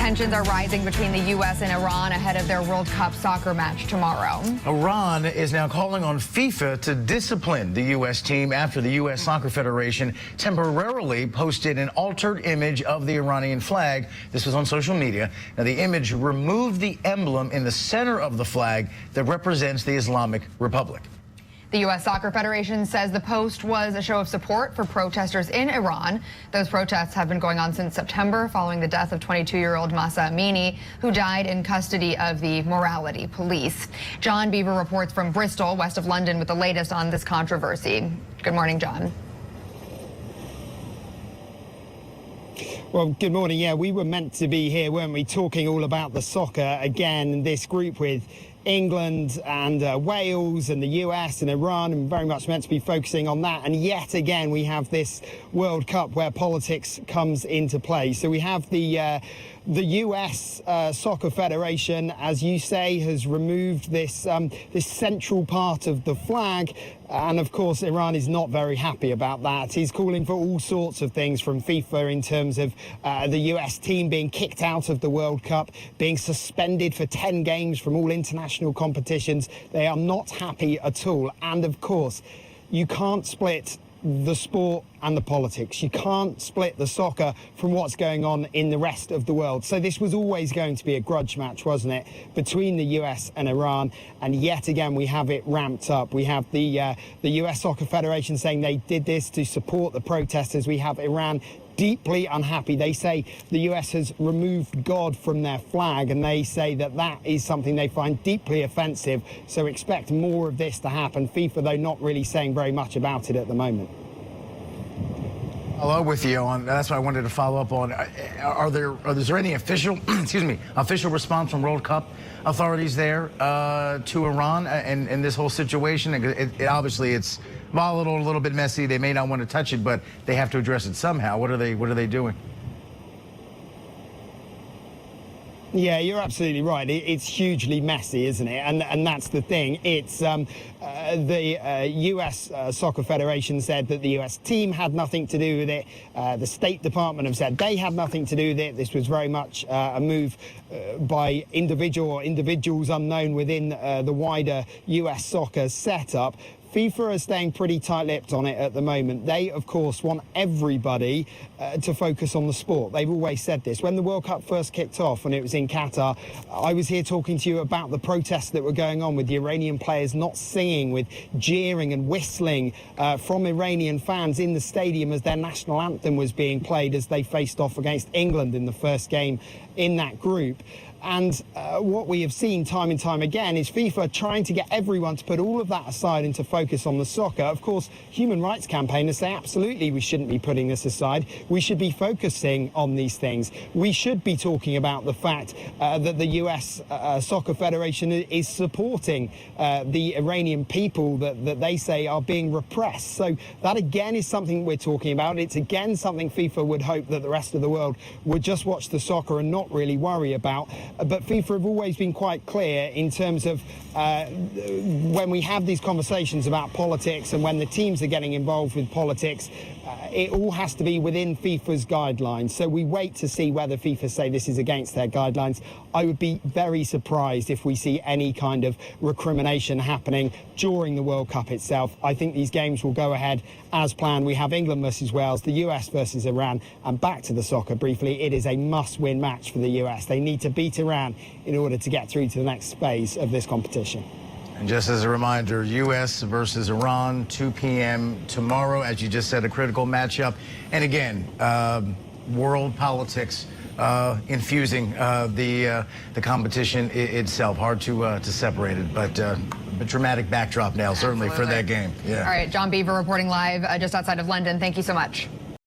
Tensions are rising between the U.S. and Iran ahead of their World Cup soccer match tomorrow. Iran is now calling on FIFA to discipline the U.S. team after the U.S. Soccer Federation temporarily posted an altered image of the Iranian flag. This was on social media. Now, the image removed the emblem in the center of the flag that represents the Islamic Republic. The U.S. Soccer Federation says the post was a show of support for protesters in Iran. Those protests have been going on since September following the death of 22-year-old Mahsa Amini, who died in custody of the morality police. John Beaver reports from Bristol, west of London, with the latest on this controversy. Good morning, John. Well, good morning. Yeah, we were meant to be here, weren't we, talking all about the soccer again, this group with England and Wales and the US and Iran, and very much meant to be focusing on that. And yet again, we have this World Cup where politics comes into play. So we have the US Soccer Federation, as you say, has removed this this central part of the flag. And of course, Iran is not very happy about that. He's calling for all sorts of things from FIFA in terms of the US team being kicked out of the World Cup, being suspended for 10 games from all international competitions. They are not happy at all. And of course, you can't split the sport and the politics. You can't split the soccer from what's going on in the rest of the world. So this was always going to be a grudge match, wasn't it, between the US and Iran? And yet again, we have it ramped up. We have the US Soccer Federation saying they did this to support the protesters. We have Iran deeply unhappy. They say the US has removed God from their flag, and they say that that is something they find deeply offensive. So expect more of this to happen. FIFA, though, not really saying very much about it at the moment. Hello with you on. That's what I wanted to follow up on. Is there any official, official response from World Cup authorities there to Iran and this whole situation? Obviously it's volatile, a little bit messy. They may not want to touch it, but they have to address it somehow. What are they doing? Yeah, you're absolutely right. It's hugely messy, isn't it? And that's the thing. It's the US Soccer Federation said that the US team had nothing to do with it. The State Department have said they had nothing to do with it. This was very much a move by individuals unknown within the wider US soccer setup. FIFA are staying pretty tight-lipped on it at the moment. They, of course, want everybody to focus on the sport. They've always said this. When the World Cup first kicked off, when it was in Qatar, I was here talking to you about the protests that were going on with the Iranian players not singing, with jeering and whistling from Iranian fans in the stadium as their national anthem was being played as they faced off against England in the first game in that group. And what we have seen time and time again is FIFA trying to get everyone to put all of that aside and to focus on the soccer. Of course, human rights campaigners say absolutely we shouldn't be putting this aside. We should be focusing on these things. We should be talking about the fact that the US Soccer Federation is supporting the Iranian people that they say are being repressed. So that again is something we're talking about. It's again something FIFA would hope that the rest of the world would just watch the soccer and not really worry about. But FIFA have always been quite clear in terms of when we have these conversations about politics and when the teams are getting involved with politics, it all has to be within FIFA's guidelines. So we wait to see whether FIFA say this is against their guidelines. I would be very surprised if we see any kind of recrimination happening during the World Cup itself. I think these games will go ahead as planned. We have England versus Wales, the US versus Iran, and back to the soccer briefly. It is a must-win match for the US. They need to beat Iran in order to get through to the next phase of this competition. And just as a reminder, U.S. versus Iran, 2 p.m. tomorrow, as you just said, a critical matchup. And again, world politics infusing the competition itself. Hard to separate it, but a dramatic backdrop now, certainly for that game. Yeah. All right, John Beaver reporting live just outside of London. Thank you so much.